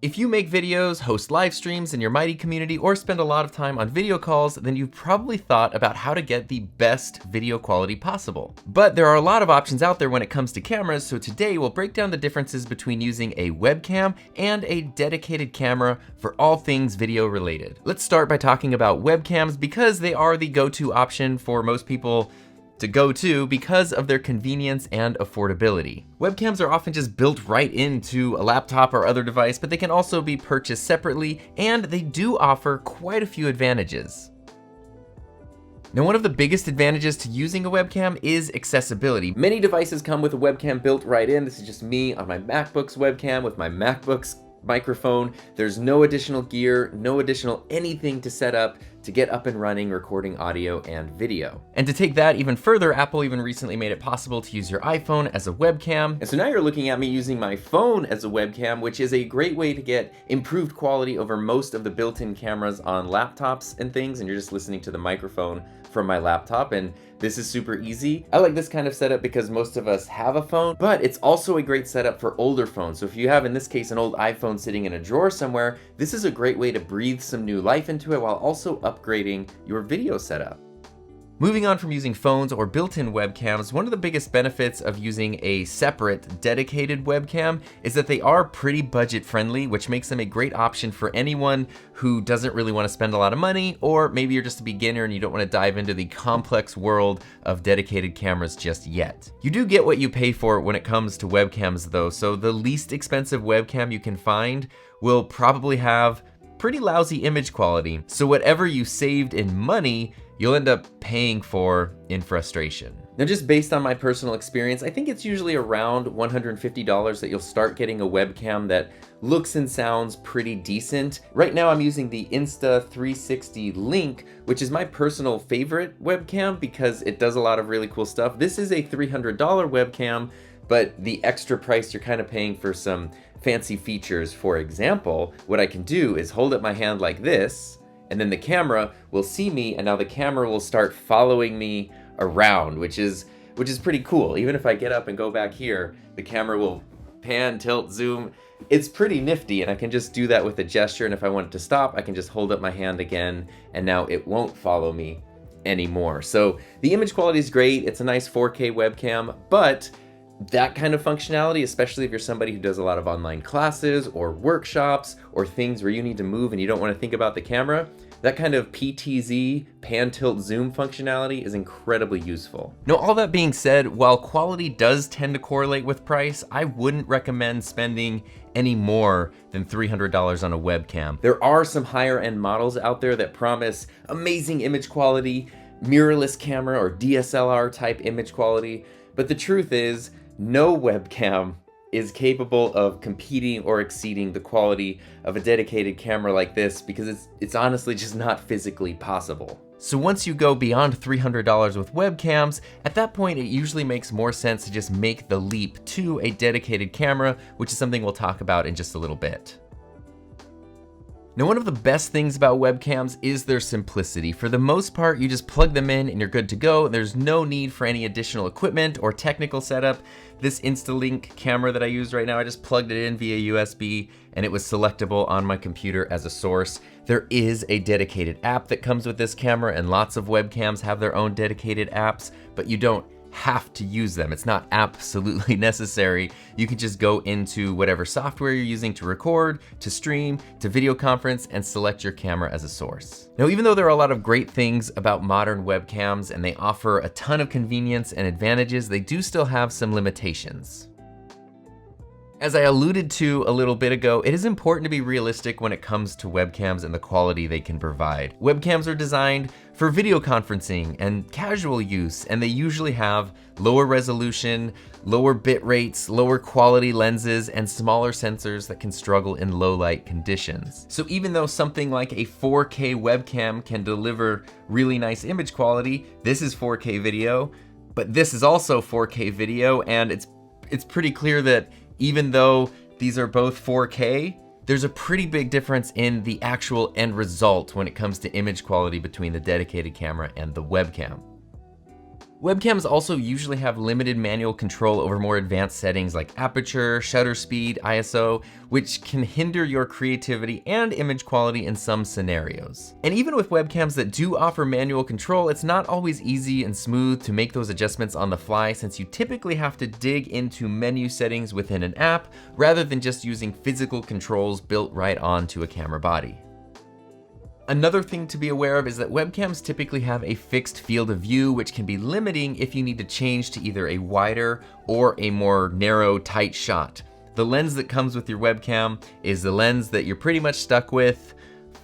If you make videos, host live streams in your Mighty community, or spend a lot of time on video calls, then you've probably thought about how to get the best video quality possible. But there are a lot of options out there when it comes to cameras, so today we'll break down the differences between using a webcam and a dedicated camera for all things video related. Let's start by talking about webcams because they are the go-to option for most people to go to because of their convenience and affordability. Webcams are often just built right into a laptop or other device, but they can also be purchased separately, and they do offer quite a few advantages. Now, one of the biggest advantages to using a webcam is accessibility. Many devices come with a webcam built right in. This is just me on my MacBook's webcam with my MacBook's microphone. There's no additional gear, no additional anything to set up to get up and running recording audio and video. And to take that even further, Apple even recently made it possible to use your iPhone as a webcam. And so now you're looking at me using my phone as a webcam, which is a great way to get improved quality over most of the built-in cameras on laptops and things, and you're just listening to the microphone from my laptop, and this is super easy. I like this kind of setup because most of us have a phone, but it's also a great setup for older phones. So if you have, in this case, an old iPhone sitting in a drawer somewhere, this is a great way to breathe some new life into it while also upgrading your video setup. Moving on from using phones or built-in webcams, one of the biggest benefits of using a separate, dedicated webcam is that they are pretty budget-friendly, which makes them a great option for anyone who doesn't really want to spend a lot of money, or maybe you're just a beginner and you don't want to dive into the complex world of dedicated cameras just yet. You do get what you pay for when it comes to webcams though, so the least expensive webcam you can find will probably have pretty lousy image quality. So whatever you saved in money, you'll end up paying for in frustration. Now, just based on my personal experience, I think it's usually around $150 that you'll start getting a webcam that looks and sounds pretty decent. Right now I'm using the Insta360 Link, which is my personal favorite webcam because it does a lot of really cool stuff. This is a $300 webcam, but the extra price you're kind of paying for some fancy features. For example, what I can do is hold up my hand like this, and then the camera will see me, and now the camera will start following me around, which is pretty cool. Even if I get up and go back here, the camera will pan, tilt, zoom. It's pretty nifty, and I can just do that with a gesture, and if I want it to stop, I can just hold up my hand again, and now it won't follow me anymore. So the image quality is great. It's a nice 4K webcam, but that kind of functionality, especially if you're somebody who does a lot of online classes or workshops or things where you need to move and you don't want to think about the camera, that kind of PTZ, pan, tilt, zoom functionality is incredibly useful. Now, all that being said, while quality does tend to correlate with price, I wouldn't recommend spending any more than $300 on a webcam. There are some higher end models out there that promise amazing image quality, mirrorless camera or DSLR type image quality, but the truth is, no webcam is capable of competing or exceeding the quality of a dedicated camera like this because it's honestly just not physically possible. So once you go beyond $300 with webcams, at that point it usually makes more sense to just make the leap to a dedicated camera, which is something we'll talk about in just a little bit. Now, one of the best things about webcams is their simplicity. For the most part, you just plug them in and you're good to go. There's no need for any additional equipment or technical setup. This Instalink camera that I use right now, I just plugged it in via USB and it was selectable on my computer as a source. There is a dedicated app that comes with this camera, and lots of webcams have their own dedicated apps, but you don't have to use them. It's not absolutely necessary. You can just go into whatever software you're using to record, to stream, to video conference, and select your camera as a source. Now, even though there are a lot of great things about modern webcams and they offer a ton of convenience and advantages, they do still have some limitations. As I alluded to a little bit ago, it is important to be realistic when it comes to webcams and the quality they can provide. Webcams are designed for video conferencing and casual use, and they usually have lower resolution, lower bit rates, lower quality lenses, and smaller sensors that can struggle in low light conditions. So even though something like a 4K webcam can deliver really nice image quality, this is 4K video, but this is also 4K video, and it's pretty clear that even though these are both 4K, there's a pretty big difference in the actual end result when it comes to image quality between the dedicated camera and the webcam. Webcams also usually have limited manual control over more advanced settings like aperture, shutter speed, ISO, which can hinder your creativity and image quality in some scenarios. And even with webcams that do offer manual control, it's not always easy and smooth to make those adjustments on the fly, since you typically have to dig into menu settings within an app rather than just using physical controls built right onto a camera body. Another thing to be aware of is that webcams typically have a fixed field of view, which can be limiting if you need to change to either a wider or a more narrow, tight shot. The lens that comes with your webcam is the lens that you're pretty much stuck with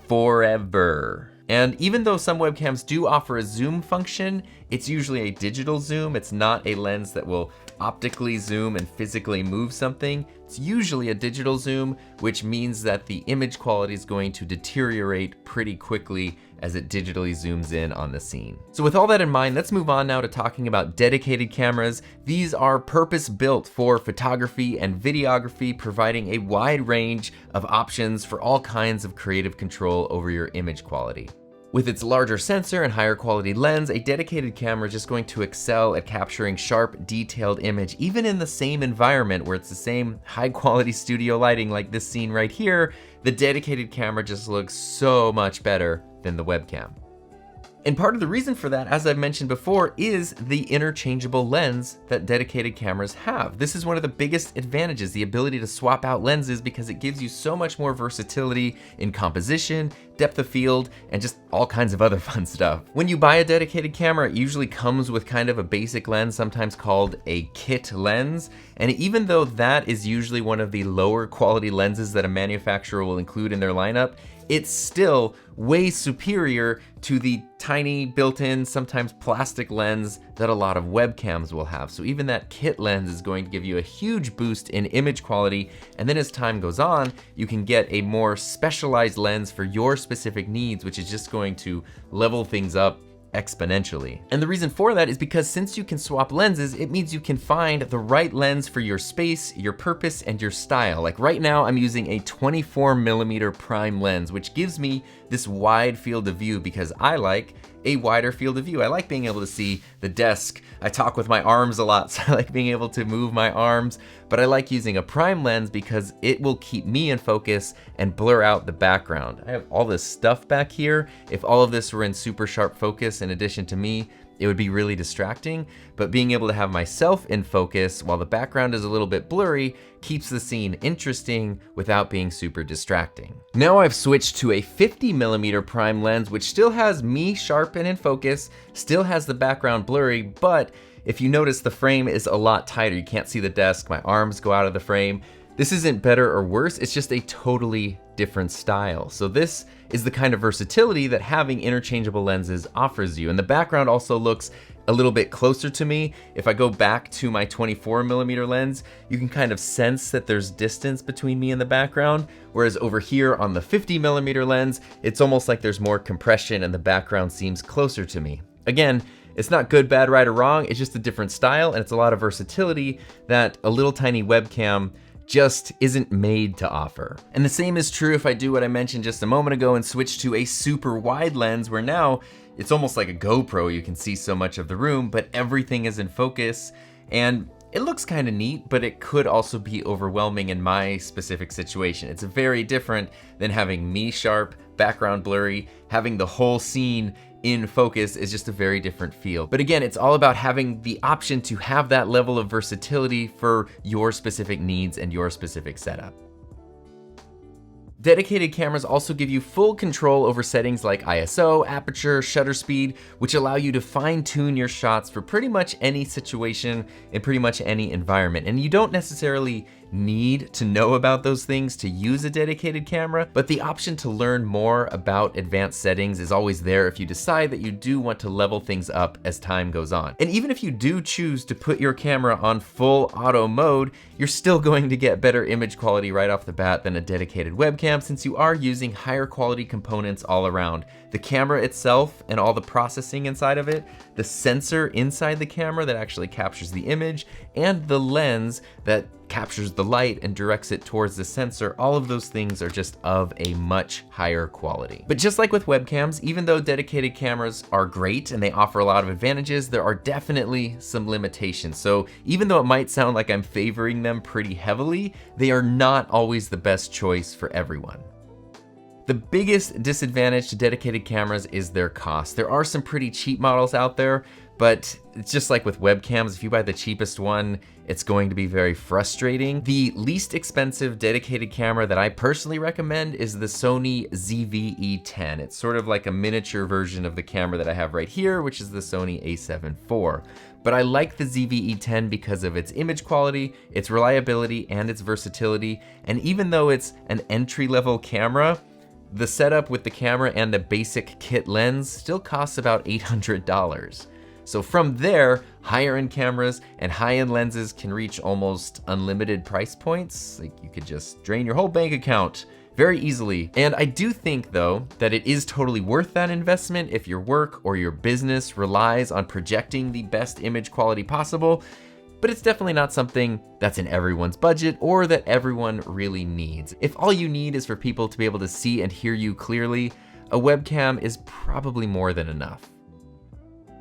forever. And even though some webcams do offer a zoom function, it's usually a digital zoom. It's not a lens that will optically zoom and physically move something. It's usually a digital zoom, which means that the image quality is going to deteriorate pretty quickly as it digitally zooms in on the scene. So with all that in mind, let's move on now to talking about dedicated cameras. These are purpose-built for photography and videography, providing a wide range of options for all kinds of creative control over your image quality. With its larger sensor and higher quality lens, a dedicated camera is just going to excel at capturing sharp, detailed image, even in the same environment where it's the same high quality studio lighting like this scene right here. The dedicated camera just looks so much better than the webcam. And part of the reason for that, as I've mentioned before, is the interchangeable lens that dedicated cameras have. This is one of the biggest advantages, the ability to swap out lenses, because it gives you so much more versatility in composition, depth of field, and just all kinds of other fun stuff. When you buy a dedicated camera, it usually comes with kind of a basic lens, sometimes called a kit lens. And even though that is usually one of the lower quality lenses that a manufacturer will include in their lineup, it's still way superior to the tiny built-in, sometimes plastic lens that a lot of webcams will have. So even that kit lens is going to give you a huge boost in image quality. And then as time goes on, you can get a more specialized lens for your specific needs, which is just going to level things up exponentially. And the reason for that is because since you can swap lenses, it means you can find the right lens for your space, your purpose, and your style. Like right now, I'm using a 24mm prime lens, which gives me this wide field of view because I like a wider field of view. I like being able to see the desk. I talk with my arms a lot, so I like being able to move my arms, but I like using a prime lens because it will keep me in focus and blur out the background. I have all this stuff back here. If all of this were in super sharp focus in addition to me, it would be really distracting, but being able to have myself in focus while the background is a little bit blurry keeps the scene interesting without being super distracting. Now I've switched to a 50mm prime lens, which still has me sharp and in focus, still has the background blurry, but if you notice, the frame is a lot tighter. You can't see the desk, my arms go out of the frame. This isn't better or worse, it's just a totally different style. So this is the kind of versatility that having interchangeable lenses offers you. And the background also looks a little bit closer to me. If I go back to my 24mm lens, you can kind of sense that there's distance between me and the background. Whereas over here on the 50mm lens, it's almost like there's more compression and the background seems closer to me. Again, it's not good, bad, right, or wrong. It's just a different style, and it's a lot of versatility that a little tiny webcam just isn't made to offer. And the same is true if I do what I mentioned just a moment ago and switch to a super wide lens, where now it's almost like a GoPro. You can see so much of the room, but everything is in focus. And it looks kind of neat, but it could also be overwhelming in my specific situation. It's very different than having me sharp, background blurry. Having the whole scene in focus is just a very different feel. But again, it's all about having the option to have that level of versatility for your specific needs and your specific setup. Dedicated cameras also give you full control over settings like ISO, aperture, shutter speed, which allow you to fine-tune your shots for pretty much any situation in pretty much any environment. And you don't necessarily need to know about those things to use a dedicated camera, but the option to learn more about advanced settings is always there if you decide that you do want to level things up as time goes on. And even if you do choose to put your camera on full auto mode, you're still going to get better image quality right off the bat than a dedicated webcam, since you are using higher quality components all around. The camera itself and all the processing inside of it, the sensor inside the camera that actually captures the image, and the lens that captures the light and directs it towards the sensor. All of those things are just of a much higher quality. But just like with webcams, even though dedicated cameras are great and they offer a lot of advantages, there are definitely some limitations. So even though it might sound like I'm favoring them pretty heavily, they are not always the best choice for everyone. The biggest disadvantage to dedicated cameras is their cost. There are some pretty cheap models out there, but it's just like with webcams, if you buy the cheapest one, it's going to be very frustrating. The least expensive dedicated camera that I personally recommend is the Sony ZV-E10. It's sort of like a miniature version of the camera that I have right here, which is the Sony a7 IV. But I like the ZV-E10 because of its image quality, its reliability, and its versatility. And even though it's an entry-level camera, the setup with the camera and a basic kit lens still costs about $800. So from there, higher end cameras and high end lenses can reach almost unlimited price points. Like you could just drain your whole bank account very easily. And I do think though, that it is totally worth that investment if your work or your business relies on projecting the best image quality possible, but it's definitely not something that's in everyone's budget or that everyone really needs. If all you need is for people to be able to see and hear you clearly, a webcam is probably more than enough.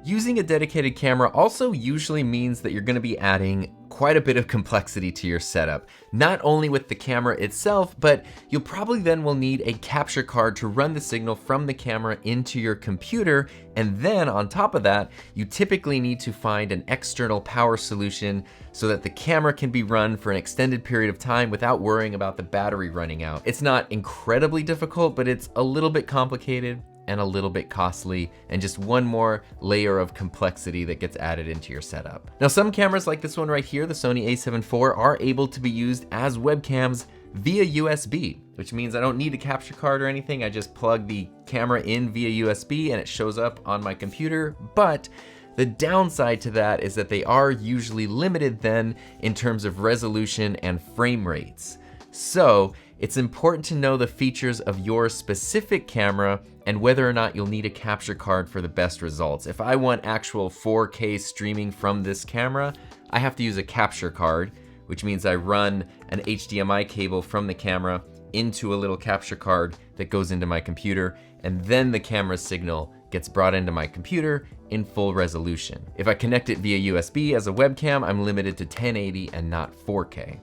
Using a dedicated camera also usually means that you're going to be adding quite a bit of complexity to your setup, not only with the camera itself, but you'll probably then will need a capture card to run the signal from the camera into your computer, and then on top of that, you typically need to find an external power solution so that the camera can be run for an extended period of time without worrying about the battery running out. It's not incredibly difficult, but it's a little bit complicated and a little bit costly, and just one more layer of complexity that gets added into your setup. Now, some cameras like this one right here, the Sony a7 IV, are able to be used as webcams via USB, which means I don't need a capture card or anything. I just plug the camera in via USB and it shows up on my computer. But the downside to that is that they are usually limited then in terms of resolution and frame rates. So it's important to know the features of your specific camera and whether or not you'll need a capture card for the best results. If I want actual 4K streaming from this camera, I have to use a capture card, which means I run an HDMI cable from the camera into a little capture card that goes into my computer, and then the camera signal gets brought into my computer in full resolution. If I connect it via USB as a webcam, I'm limited to 1080 and not 4K.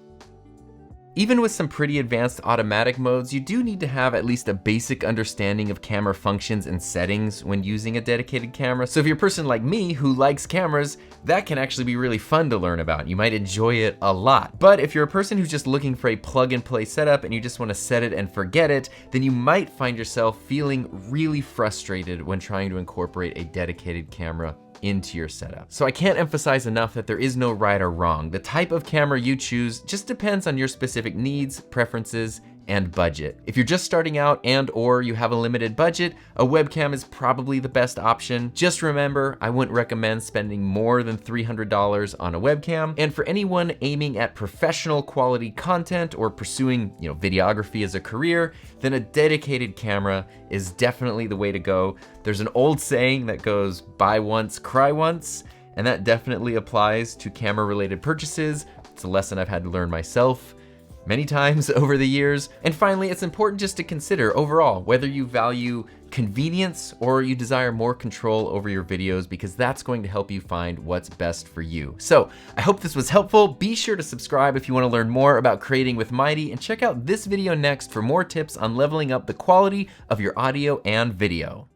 Even with some pretty advanced automatic modes, you do need to have at least a basic understanding of camera functions and settings when using a dedicated camera. So if you're a person like me who likes cameras, that can actually be really fun to learn about. You might enjoy it a lot. But if you're a person who's just looking for a plug and play setup and you just want to set it and forget it, then you might find yourself feeling really frustrated when trying to incorporate a dedicated camera into your setup. So I can't emphasize enough that there is no right or wrong. The type of camera you choose just depends on your specific needs, preferences, and budget. If you're just starting out and or you have a limited budget, a webcam is probably the best option. Just remember, I wouldn't recommend spending more than $300 on a webcam. And for anyone aiming at professional quality content or pursuing, videography as a career, then a dedicated camera is definitely the way to go. There's an old saying that goes, buy once, cry once, and that definitely applies to camera-related purchases. It's a lesson I've had to learn myself many times over the years. And finally, it's important just to consider overall whether you value convenience or you desire more control over your videos, because that's going to help you find what's best for you. So I hope this was helpful. Be sure to subscribe if you want to learn more about creating with Mighty, and check out this video next for more tips on leveling up the quality of your audio and video.